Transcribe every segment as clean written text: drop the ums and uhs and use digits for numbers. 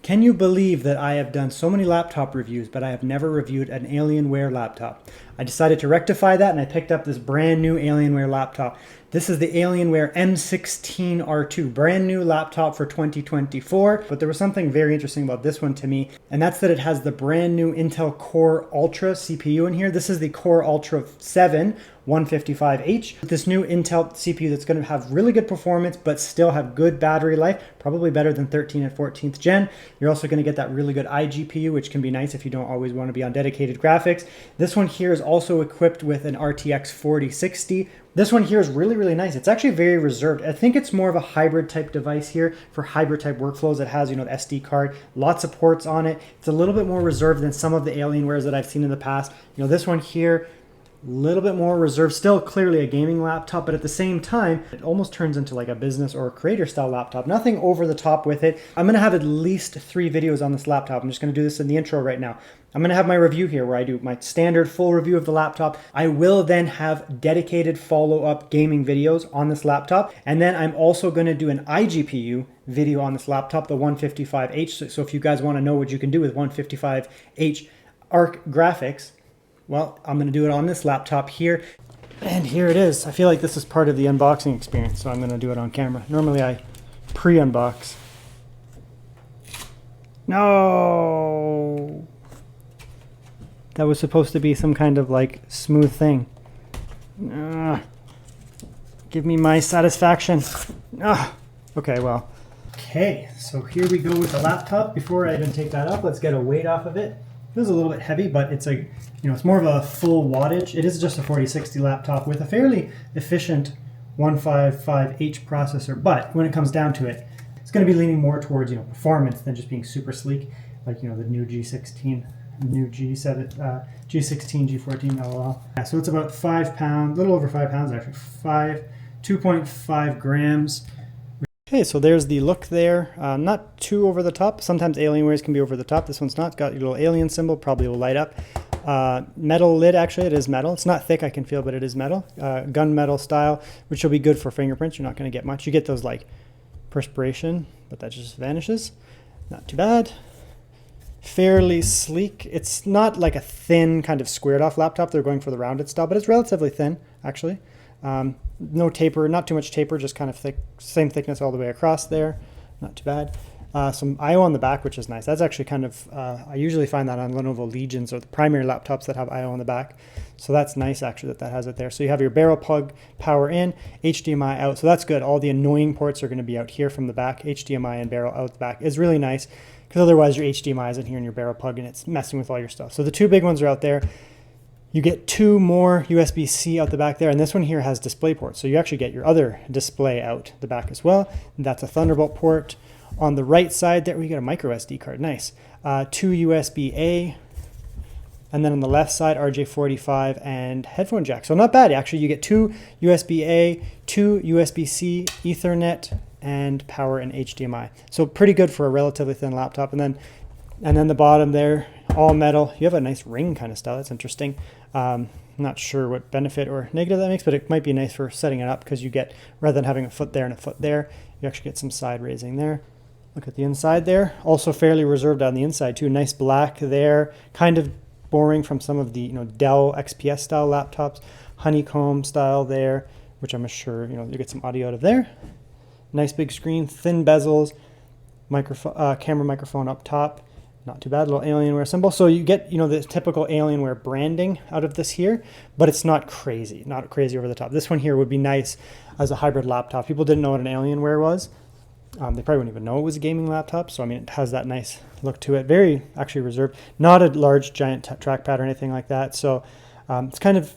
Can you believe that I have done so many laptop reviews, but I have never reviewed an Alienware laptop? I decided to rectify that and I picked up this brand new Alienware laptop. This is the Alienware M16 R2, brand new laptop for 2024. But there was something very interesting about this one to me, and that's that it has the brand new Intel Core Ultra CPU in here. This is the Core Ultra 7 155H. This new Intel CPU that's going to have really good performance, but still have good battery life, probably better than 13th and 14th gen. You're also going to get that really good iGPU, which can be nice if you don't always want to be on dedicated graphics. This one here is also equipped with an RTX 4060. This one here is really nice. It's actually very reserved. I think it's more of a hybrid type device here for hybrid type workflows. It has, the SD card, lots of ports on it. It's a little bit more reserved than some of the Alienwares that I've seen in the past. This one here, a little bit more reserved, still clearly a gaming laptop, but at the same time, it almost turns into like a business or a creator style laptop. Nothing over the top with it. I'm going to have at least 3 videos on this laptop. I'm just going to do this in the intro right now. I'm going to have my review here where I do my standard full review of the laptop. I will then have dedicated follow-up gaming videos on this laptop. And then I'm also going to do an iGPU video on this laptop, the 155H. So if you guys want to know what you can do with 155H ARC graphics, well, I'm going to do it on this laptop here. And here it is. I feel like this is part of the unboxing experience, so I'm going to do it on camera. Normally I pre-unbox. No! That was supposed to be some kind of like smooth thing. Give me my satisfaction. Okay, well. Okay, so here we go with the laptop. Before I even take that up, let's get a weight off of it. It was a little bit heavy, but it's like, it's more of a full wattage. It is just a 4060 laptop with a fairly efficient 155H processor, but when it comes down to it, it's going to be leaning more towards, performance than just being super sleek, like, the new G16, new G7, G16, G14, LOL. Yeah, so it's about 5 pounds, a little over 5 pounds actually, 2.5 grams. Okay, so there's the look there. Not too over the top. Sometimes Alienwares can be over the top. This one's not. Got your little alien symbol, probably will light up. Metal lid, actually, it is metal. It's not thick, I can feel, but it is metal. Gunmetal style, which will be good for fingerprints. You're not going to get much. You get those like perspiration, but that just vanishes. Not too bad. Fairly sleek. It's not like a thin kind of squared off laptop. They're going for the rounded style, but it's relatively thin, actually. No taper, not too much taper, just kind of thick, same thickness all the way across there. Not too bad. Some I/O on the back, which is nice. That's actually kind of, I usually find that on Lenovo Legions or the primary laptops that have I/O on the back. So that's nice actually that has it there. So you have your barrel plug, power in, HDMI out. So that's good. All the annoying ports are going to be out here from the back. HDMI and barrel out the back is really nice because otherwise your HDMI is in here and your barrel plug and it's messing with all your stuff. So the 2 big ones are out there. You get 2 more USB-C out the back there, and this one here has display ports. So you actually get your other display out the back as well. And that's a Thunderbolt port. On the right side there, we got a micro SD card, nice. 2 USB-A, and then on the left side, RJ45 and headphone jack. So not bad, actually. You get 2 USB-A, 2 USB-C, Ethernet, and power and HDMI. So pretty good for a relatively thin laptop. And then the bottom there, all metal. You have a nice ring kind of style. That's interesting. Not sure what benefit or negative that makes, but it might be nice for setting it up because you get, rather than having a foot there and a foot there, you actually get some side raising there. Look at the inside there. Also fairly reserved on the inside too. Nice black there. Kind of boring from some of the Dell XPS style laptops. Honeycomb style there, which I'm sure you get some audio out of there. Nice big screen, thin bezels, microphone, camera microphone up top. Not too bad, little Alienware symbol. So you get, the typical Alienware branding out of this here, but it's not crazy over the top. This one here would be nice as a hybrid laptop. People didn't know what an Alienware was. They probably wouldn't even know it was a gaming laptop. So, it has that nice look to it. Very actually reserved. Not a large, giant trackpad or anything like that. So it's kind of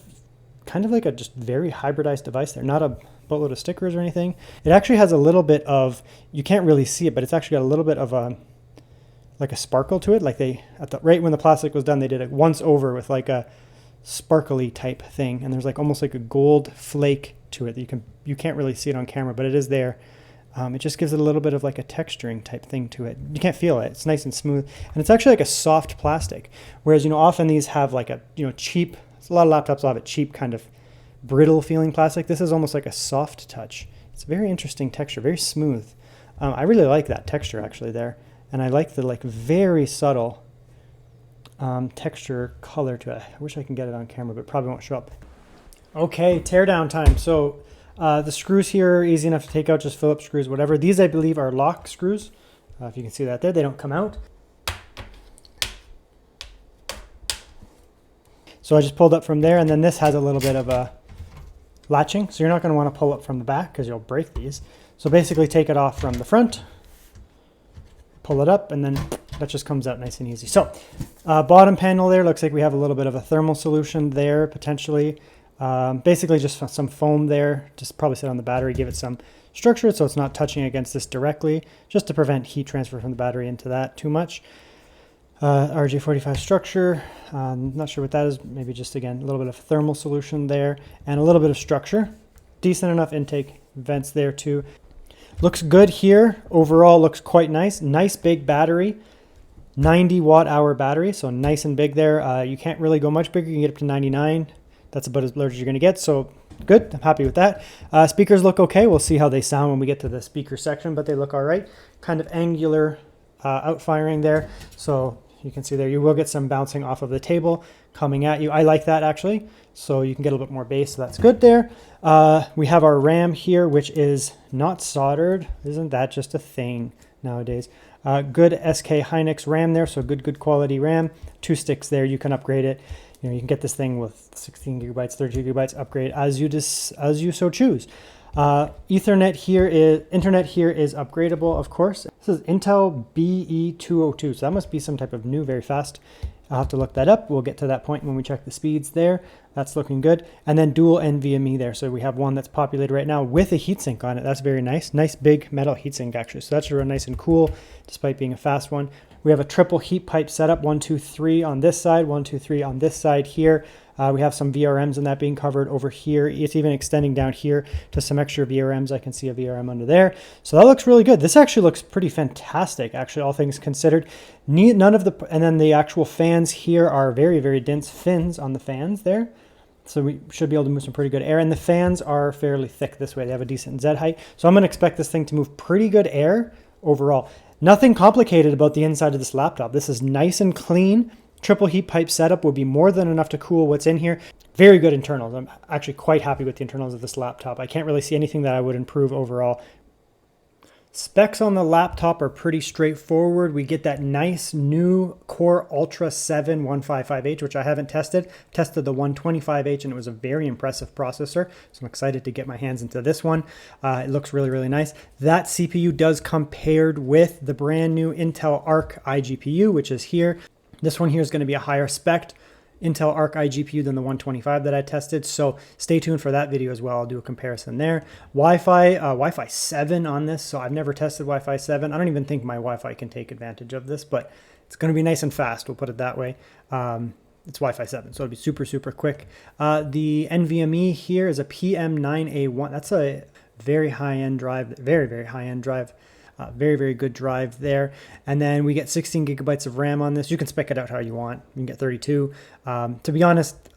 like a just very hybridized device there. Not a boatload of stickers or anything. It actually has a little bit of, you can't really see it, but it's actually got a little bit of a sparkle to it. Like right when the plastic was done, they did it once over with like a sparkly type thing. And there's like almost like a gold flake to it that you can't really see it on camera, but it is there. It just gives it a little bit of like a texturing type thing to it. You can't feel it. It's nice and smooth. And it's actually like a soft plastic. Whereas, often these have like a, cheap, a lot of laptops will have a cheap kind of brittle feeling plastic. This is almost like a soft touch. It's a very interesting texture, very smooth. I really like that texture actually there. and I like the like very subtle texture color to it. I wish I can get it on camera, but probably won't show up. Okay, teardown time. So the screws here are easy enough to take out, just Phillips screws, whatever. These I believe are lock screws. If you can see that there, they don't come out. So I just pulled up from there, and then this has a little bit of a latching. So you're not going to want to pull up from the back because you'll break these. So basically take it off from the front, pull it up, and then that just comes out nice and easy. So bottom panel there, looks like we have a little bit of a thermal solution there potentially. Basically just some foam there, just probably sit on the battery, give it some structure so it's not touching against this directly, just to prevent heat transfer from the battery into that too much. RJ45 structure, not sure what that is, maybe just again a little bit of thermal solution there and a little bit of structure. Decent enough intake vents there too. Looks good here, overall looks quite nice. Nice big battery, 90 watt hour battery, so nice and big there. You can't really go much bigger, you can get up to 99. That's about as large as you're going to get, so good, I'm happy with that. Speakers look okay, we'll see how they sound when we get to the speaker section, but they look all right. Kind of angular outfiring there, so you can see there you will get some bouncing off of the table coming at you. I like that actually, so you can get a little bit more bass, so that's good there. We have our RAM here, which is not soldered. Isn't that just a thing nowadays? Good SK Hynix RAM there, so good quality RAM. 2 sticks there, you can upgrade it. You know, you can get this thing with 16 gigabytes, 32 gigabytes, upgrade as you so choose. Ethernet here is, internet here is upgradable, of course. This is Intel BE202, so that must be some type of new, very fast. I'll have to look that up. We'll get to that point when we check the speeds there. That's looking good. And then dual NVMe there. So we have one that's populated right now with a heatsink on it. That's very nice. Nice big metal heatsink actually. So that's real nice and cool, despite being a fast one. We have a triple heat pipe setup, 1, 2, 3 on this side, 1, 2, 3 on this side here. We have some VRMs in that being covered over here. It's even extending down here to some extra VRMs. I can see a VRM under there. So that looks really good. This actually looks pretty fantastic, actually, all things considered. None of the, and then the actual fans here are very, very dense fins on the fans there. So we should be able to move some pretty good air. And the fans are fairly thick this way. They have a decent Z height. So I'm going to expect this thing to move pretty good air overall. Nothing complicated about the inside of this laptop. This is nice and clean. Triple heat pipe setup will be more than enough to cool what's in here. Very good internals. I'm actually quite happy with the internals of this laptop. I can't really see anything that I would improve overall. Specs on the laptop are pretty straightforward. We get that nice new Core Ultra 7 155H, which I haven't tested. Tested the 125H and it was a very impressive processor. So I'm excited to get my hands into this one. It looks really, really nice. That CPU does come paired with the brand new Intel Arc iGPU, which is here. This one here is going to be a higher spec Intel Arc iGPU than the 125 that I tested. So stay tuned for that video as well. I'll do a comparison there. Wi-Fi 7 on this. So I've never tested Wi-Fi 7. I don't even think my Wi-Fi can take advantage of this, but it's going to be nice and fast. We'll put it that way. It's Wi-Fi 7, so it'll be super, super quick. The NVMe here is a PM9A1. That's a very high-end drive, very, very high-end drive. Very, very good drive there. And then we get 16 gigabytes of RAM on this. You can spec it out how you want. You can get 32. To be honest,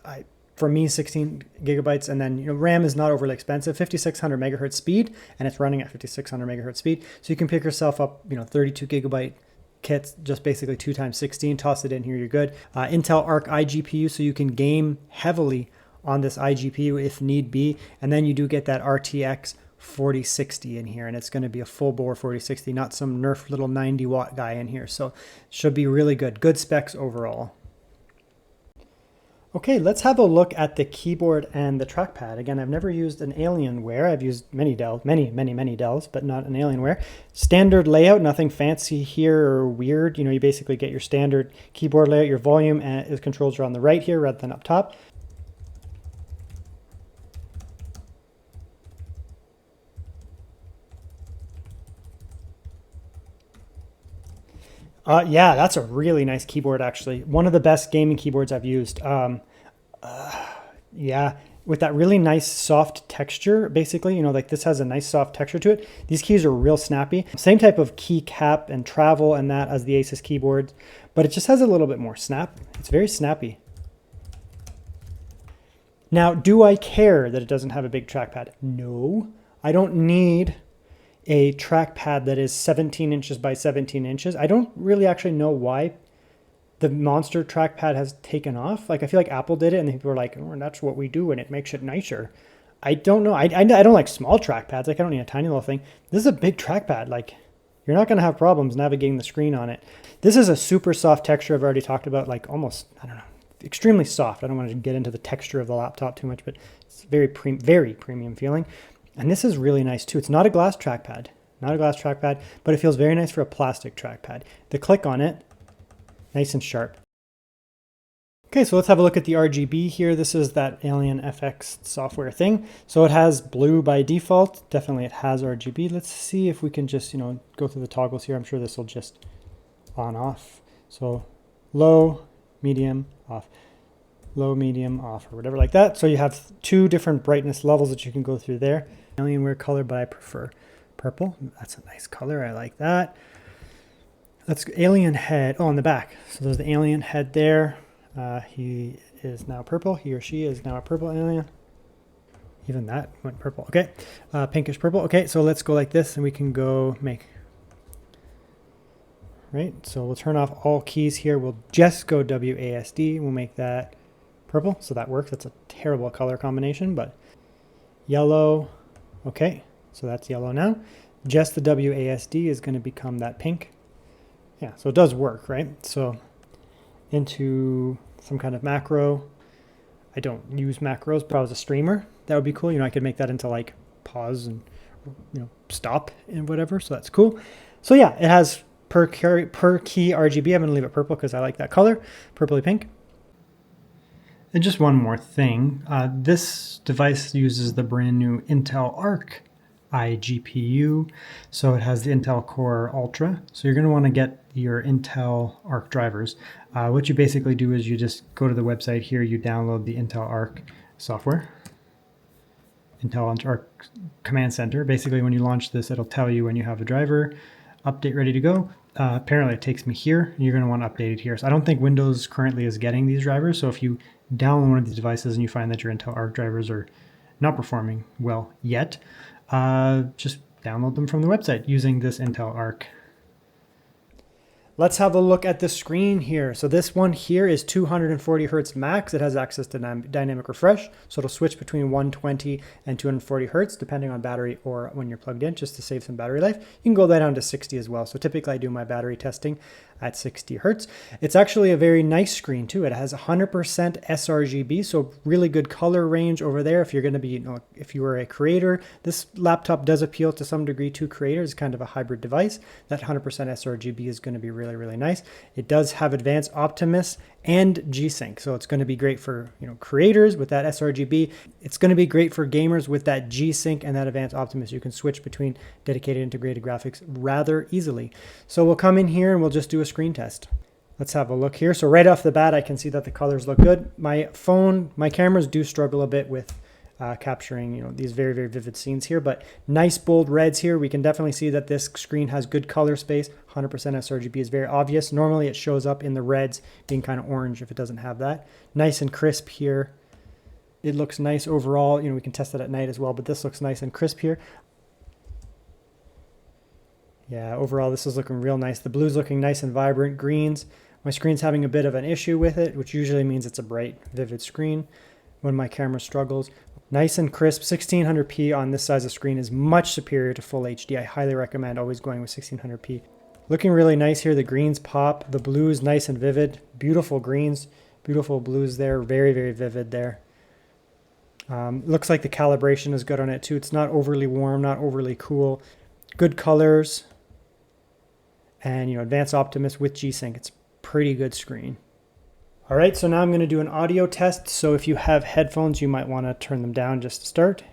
for me, 16 gigabytes, and then RAM is not overly expensive. 5600 megahertz speed, and it's running at 5600 megahertz speed. So you can pick yourself up, 32 gigabyte kits, just basically 2 times 16. Toss it in here, you're good. Intel Arc iGPU, so you can game heavily on this iGPU if need be. And then you do get that RTX 4060 in here, and it's going to be a full bore 4060, not some nerf little 90 watt guy in here. So should be really good specs overall. Okay, let's have a look at the keyboard and the trackpad. Again, I've never used an Alienware. I've used many Dells, but not an Alienware. Standard layout, nothing fancy here or weird. You basically get your standard keyboard layout. Your volume and controls are on the right here rather than up top. Yeah, that's a really nice keyboard, actually. One of the best gaming keyboards I've used. Yeah, with that really nice soft texture, basically, like this has a nice soft texture to it. These keys are real snappy. Same type of key cap and travel and that as the Asus keyboards, but it just has a little bit more snap. It's very snappy. Now, do I care that it doesn't have a big trackpad? No, I don't need a trackpad that is 17 inches by 17 inches. I don't really actually know why the monster trackpad has taken off. Like, I feel like Apple did it and people were like, oh, that's what we do and it makes it nicer. I don't know. I don't like small trackpads. Like, I don't need a tiny little thing. This is a big trackpad. Like, you're not going to have problems navigating the screen on it. This is a super soft texture I've already talked about, like almost, I don't know, extremely soft. I don't want to get into the texture of the laptop too much, but it's very premium feeling. And this is really nice too. It's not a glass trackpad, but it feels very nice for a plastic trackpad. The click on it, nice and sharp. Okay, so let's have a look at the RGB here. This is that Alien FX software thing. So it has blue by default. Definitely it has RGB. Let's see if we can just, go through the toggles here. I'm sure this will just on off. So low, medium, off. Low, medium, off, or whatever like that. So you have 2 different brightness levels that you can go through there. Alienware color, but I prefer purple. That's a nice color. I like that. Let's go alien head. Oh, on the back. So there's the alien head there. He is now purple. He or she is now a purple alien. Even that went purple. Okay. Pinkish purple. Okay, so let's go like this and we can go make. Right. So we'll turn off all keys here. We'll just go WASD. We'll make that purple. So that works. That's a terrible color combination, but yellow. Okay. So that's yellow now. Just the WASD is going to become that pink. Yeah. So it does work, right? So into some kind of macro. I don't use macros, but if I was a streamer, that would be cool. I could make that into like pause and stop and whatever. So that's cool. So yeah, it has per key RGB. I'm going to leave it purple because I like that color, purpley pink. And just one more thing. This device uses the brand new Intel Arc iGPU. So it has the Intel Core Ultra. So you're going to want to get your Intel Arc drivers. What you basically do is you just go to the website here, you download the Intel Arc software. Intel Arc Command Center. Basically, when you launch this, it'll tell you when you have a driver update ready to go. Apparently, it takes me here. You're going to want to update it here. So I don't think Windows currently is getting these drivers. So if you download one of these devices and you find that your Intel Arc drivers are not performing well yet, just download them from the website using this Intel Arc. Let's have a look at the screen here. So this one here is 240 Hertz max. It has access to dynamic refresh. So it'll switch between 120 and 240 Hertz depending on battery or when you're plugged in, just to save some battery life. You can go that down to 60 as well. So typically I do my battery testing at 60 Hertz. It's actually a very nice screen too. It has 100% sRGB, so really good color range over there. If you're going to be, if you were a creator, this laptop does appeal to some degree to creators. It's kind of a hybrid device. That 100% sRGB is going to be really nice. It does have advanced Optimus and G-Sync, so it's going to be great for creators with that sRGB. It's going to be great for gamers with that G-Sync and that advanced Optimus. You can switch between dedicated integrated graphics rather easily. So we'll come in here and we'll just do a screen test. Let's have a look here. So right off the bat, I can see that the colors look good. My cameras do struggle a bit with capturing these very vivid scenes here, but nice bold reds here. We can definitely see that this screen has good color space. 100% sRGB is very obvious. Normally it shows up in the reds being kind of orange if it doesn't have that. Nice and crisp here. It looks nice overall. We can test it at night as well, but this looks nice and crisp here. Yeah, overall this is looking real nice. The blue's looking nice and vibrant. Greens. My screen's having a bit of an issue with it, which usually means it's a bright, vivid screen when my camera struggles. Nice and crisp. 1600p on this size of screen is much superior to full HD. I highly recommend always going with 1600p. Looking really nice here. The greens pop. The blues nice and vivid. Beautiful greens. Beautiful blues there. Very vivid there. Looks like the calibration is good on it too. It's not overly warm, not overly cool. Good colors. And advanced Optimus with G-Sync. It's a pretty good screen. All right, so now I'm going to do an audio test. So if you have headphones, you might want to turn them down just to start.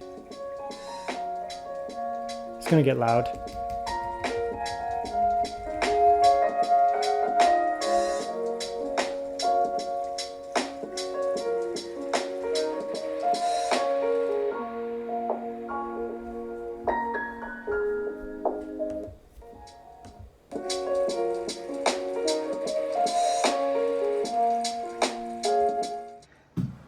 It's going to get loud.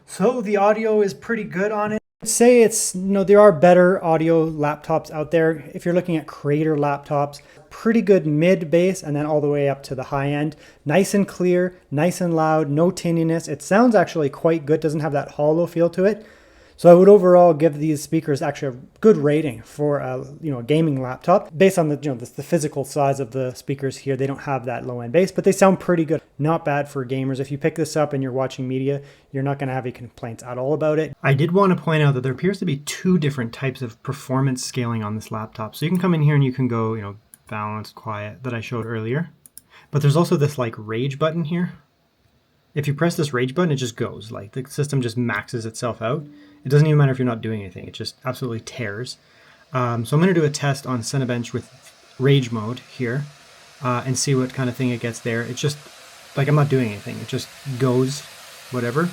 So the audio is pretty good on it. say it's, there are better audio laptops out there. If you're looking at creator laptops, pretty good mid bass and then all the way up to the high end. Nice and clear, nice and loud, no tinniness. It sounds actually quite good, doesn't have that hollow feel to it. So I would overall give these speakers actually a good rating for a gaming laptop based on the physical size of the speakers here. They don't have that low end bass, but they sound pretty good. Not bad for gamers. If you pick this up and you're watching media, you're not going to have any complaints at all about it. I did want to point out that there appears to be two different types of performance scaling on this laptop. So you can come in here and you can go, balanced, quiet that I showed earlier. But there's also this like rage button here. If you press this rage button, it just goes. Like the system just maxes itself out. It doesn't even matter if you're not doing anything. It just absolutely tears. So I'm going to do a test on Cinebench with rage mode here and see what kind of thing it gets there. It's just like I'm not doing anything. It just goes whatever.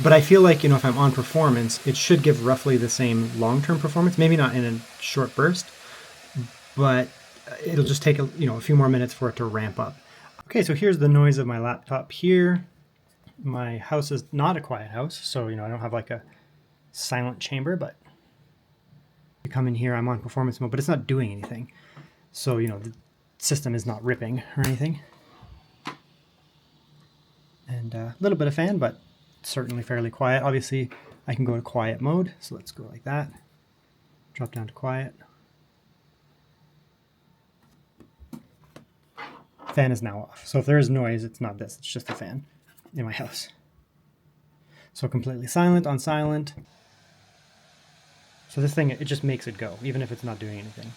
But I feel like, if I'm on performance, it should give roughly the same long-term performance. Maybe not in a short burst, but it'll just take a few more minutes for it to ramp up. Okay, so here's the noise of my laptop here. My house is not a quiet house, so I don't have like a silent chamber, but you come in here, I'm on performance mode, but it's not doing anything. So, the system is not ripping or anything. And a little bit of fan, but certainly fairly quiet. Obviously, I can go to quiet mode, so let's go like that. Drop down to quiet. Fan is now off. So if there is noise, it's not this, it's just a fan in my house. So completely silent on silent. So this thing, it just makes it go, even if it's not doing anything.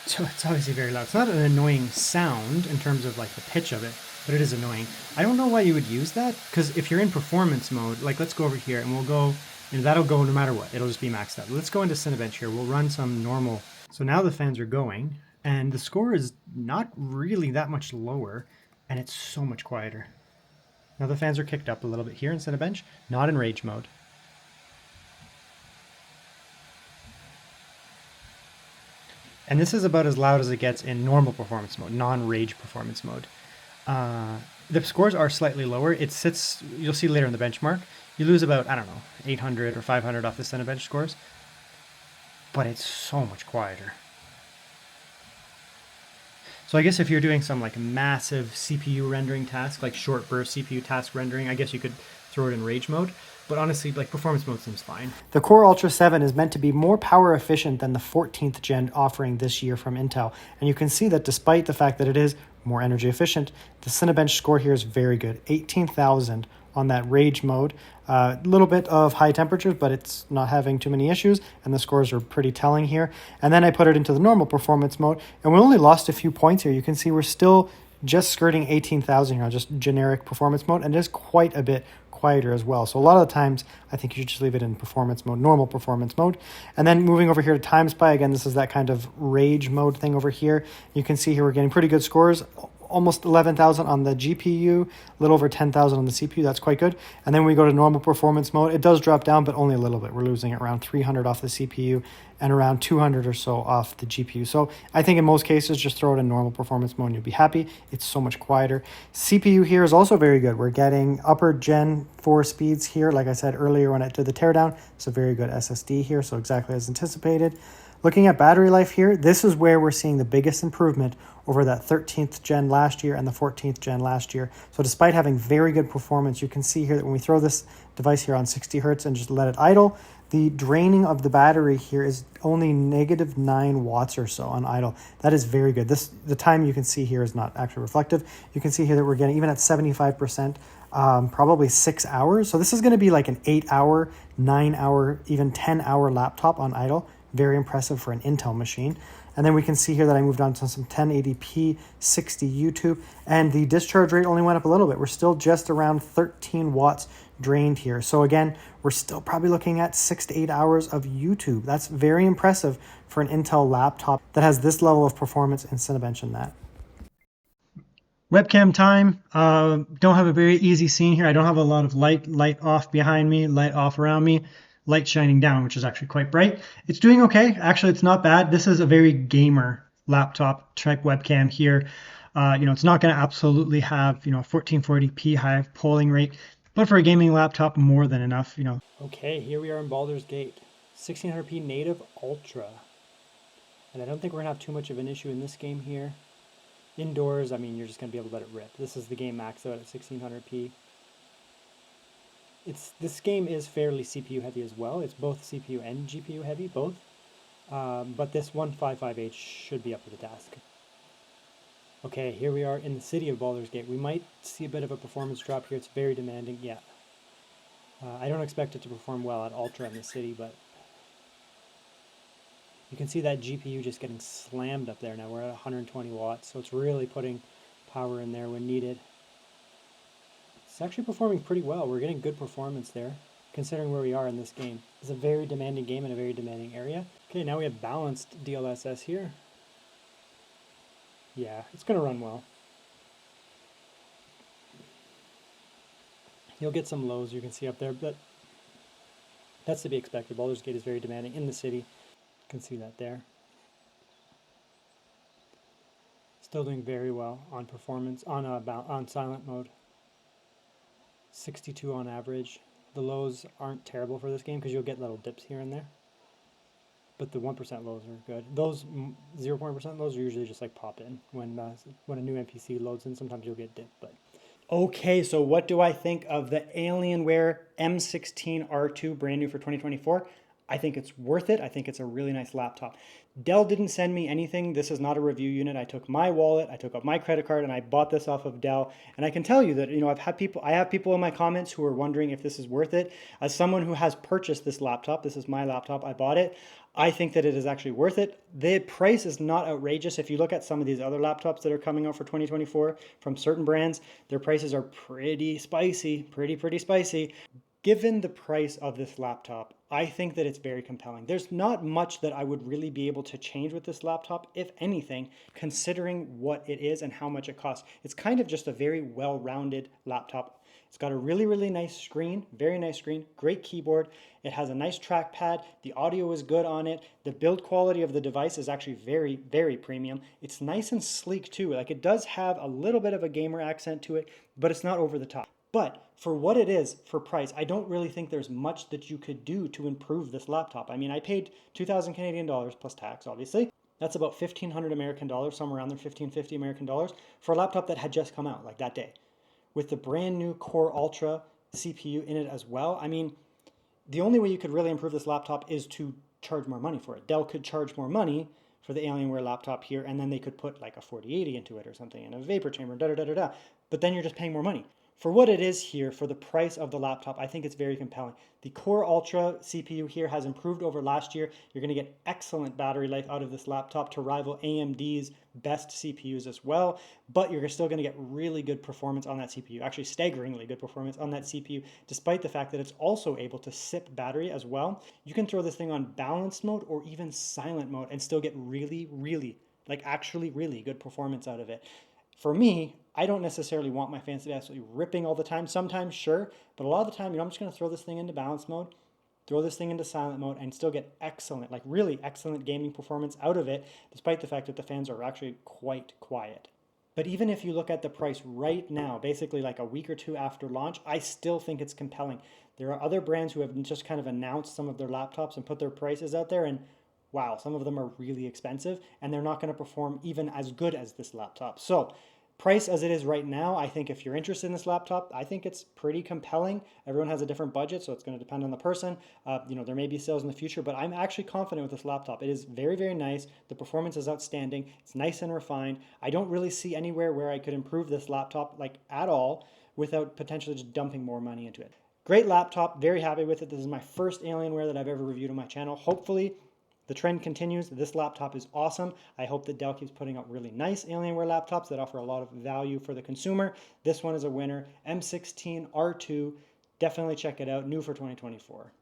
So it's obviously very loud. It's not an annoying sound in terms of like the pitch of it, but it is annoying. I don't know why you would use that, because if you're in performance mode, like let's go over here and we'll go, that'll go no matter what. It'll just be maxed out. Let's go into Cinebench here. We'll run some normal. So now the fans are going and the score is not really that much lower and it's so much quieter. Now the fans are kicked up a little bit here in Cinebench, not in rage mode. And this is about as loud as it gets in normal performance mode, non-rage performance mode. The scores are slightly lower. It sits, you'll see later in the benchmark, you lose about, 800 or 500 off the Cinebench scores. But it's so much quieter. So I guess if you're doing some like massive CPU rendering task, like short burst CPU task rendering, I guess you could throw it in rage mode. But honestly, like performance mode seems fine. The Core Ultra 7 is meant to be more power efficient than the 14th gen offering this year from Intel. And you can see that despite the fact that it is more energy efficient, the Cinebench score here is very good. 18,000 on that rage mode. A little bit of high temperatures, but it's not having too many issues, and the scores are pretty telling here. And then I put it into the normal performance mode, and we only lost a few points here. You can see we're still just skirting 18,000 here on just generic performance mode, and it is quite a bit quieter as well. So a lot of the times, I think you should just leave it in performance mode, normal performance mode. And then moving over here to Time Spy, again, this is that kind of rage mode thing over here. You can see here we're getting pretty good scores. Almost 11,000 on the GPU, a little over 10,000 on the CPU. That's quite good. And then we go to normal performance mode. It does drop down, but only a little bit. We're losing around 300 off the CPU and around 200 or so off the GPU. So I think in most cases, just throw it in normal performance mode and you'll be happy. It's so much quieter. CPU here is also very good. We're getting upper Gen 4 speeds here. Like I said earlier when I did the teardown, it's a very good SSD here. So exactly as anticipated. Looking at battery life here, this is where we're seeing the biggest improvement over that 13th gen last year and the 14th gen last year. So despite having very good performance, you can see here that when we throw this device here on 60 hertz and just let it idle, the draining of the battery here is only -9 watts or so on idle. That is very good. The time you can see here is not actually reflective. You can see here that we're getting, even at 75%, probably 6 hours. So this is going to be like an 8-hour, 9-hour, even 10-hour laptop on idle. Very impressive for an Intel machine. And then we can see here that I moved on to some 1080p 60 YouTube, and the discharge rate only went up a little bit. We're still just around 13 watts drained here. So again, we're still probably looking at 6 to 8 hours of YouTube. That's very impressive for an Intel laptop that has this level of performance in Cinebench and that. Webcam time. Don't have a very easy scene here. I don't have a lot of light off behind me, light off around me. Light shining down, which is actually quite bright. It's doing okay. Actually, it's not bad. This is a very gamer laptop type webcam here. It's not going to absolutely have, 1440p high polling rate. But for a gaming laptop, more than enough, you know. Okay, here we are in Baldur's Gate. 1600p native ultra. And I don't think we're going to have too much of an issue in this game here. Indoors, I mean, you're just going to be able to let it rip. This is the game maxed out at 1600p. This game is fairly CPU heavy as well. It's both CPU and GPU heavy, both. But this 155H should be up to the task. Okay, here we are in the city of Baldur's Gate. We might see a bit of a performance drop here. It's very demanding, yeah. I don't expect it to perform well at Ultra in the city, but you can see that GPU just getting slammed up there now. We're at 120 watts, so it's really putting power in there when needed. It's actually performing pretty well. We're getting good performance there, considering where we are in this game. It's a very demanding game in a very demanding area. Okay, now we have balanced DLSS here. Yeah, it's going to run well. You'll get some lows you can see up there, but that's to be expected. Baldur's Gate is very demanding in the city. You can see that there. Still doing very well on performance, on silent mode. 62 on average. The lows aren't terrible for this game because you'll get little dips here and there. But the 1% lows are good. Those 0% lows are usually just like pop in. When a new NPC loads in, sometimes you'll get dipped. But okay, so what do I think of the Alienware M16 R2 brand new for 2024? I think it's worth it. I think it's a really nice laptop. Dell didn't send me anything. This is not a review unit. I took my wallet, I took out my credit card, and I bought this off of Dell. And I can tell you that, you know, I have people in my comments who are wondering if this is worth it. As someone who has purchased this laptop, this is my laptop, I bought it. I think that it is actually worth it. The price is not outrageous. If you look at some of these other laptops that are coming out for 2024 from certain brands, their prices are pretty spicy, pretty spicy. Given the price of this laptop, I think that it's very compelling. There's not much that I would really be able to change with this laptop, if anything, considering what it is and how much it costs. It's kind of just a very well-rounded laptop. It's got a really nice screen, very nice screen, great keyboard. It has a nice trackpad. The audio is good on it. The build quality of the device is actually very premium. It's nice and sleek too. Like, it does have a little bit of a gamer accent to it, but it's not over the top. But for what it is, for price, I don't really think there's much that you could do to improve this laptop. I mean, I paid 2,000 Canadian dollars plus tax, obviously. That's about 1,500 American dollars, somewhere around there, 1,550 American dollars, for a laptop that had just come out, like that day. With the brand new Core Ultra CPU in it as well. I mean, the only way you could really improve this laptop is to charge more money for it. Dell could charge more money for the Alienware laptop here, and then they could put like a 4080 into it or something, and a vapor chamber, But then you're just paying more money. For what it is here, for the price of the laptop, I think it's very compelling. The Core Ultra CPU here has improved over last year. You're going to get excellent battery life out of this laptop to rival AMD's best CPUs as well, but you're still going to get really good performance on that CPU, actually staggeringly good performance on that CPU, despite the fact that it's also able to sip battery as well. You can throw this thing on balanced mode or even silent mode and still get really, like actually really good performance out of it. For me, I don't necessarily want my fans to be absolutely ripping all the time. Sometimes, sure, but a lot of the time, you know, I'm just going to throw this thing into balance mode, throw this thing into silent mode, and still get excellent, like really excellent gaming performance out of it, despite the fact that the fans are actually quite quiet. But even if you look at the price right now, basically like a week or two after launch, I still think it's compelling. There are other brands who have just kind of announced some of their laptops and put their prices out there, and wow, some of them are really expensive, and they're not going to perform even as good as this laptop. So, price as it is right now, I think if you're interested in this laptop, I think it's pretty compelling. Everyone has a different budget, so it's going to depend on the person. You know, there may be sales in the future, but I'm actually confident with this laptop. It is very nice. The performance is outstanding. It's nice and refined. I don't really see anywhere where I could improve this laptop like at all without potentially just dumping more money into it. Great laptop, very happy with it. This is my first Alienware that I've ever reviewed on my channel. Hopefully, the trend continues. This laptop is awesome. I hope that Dell keeps putting out really nice Alienware laptops that offer a lot of value for the consumer. This one is a winner. M16 R2. Definitely check it out. New for 2024.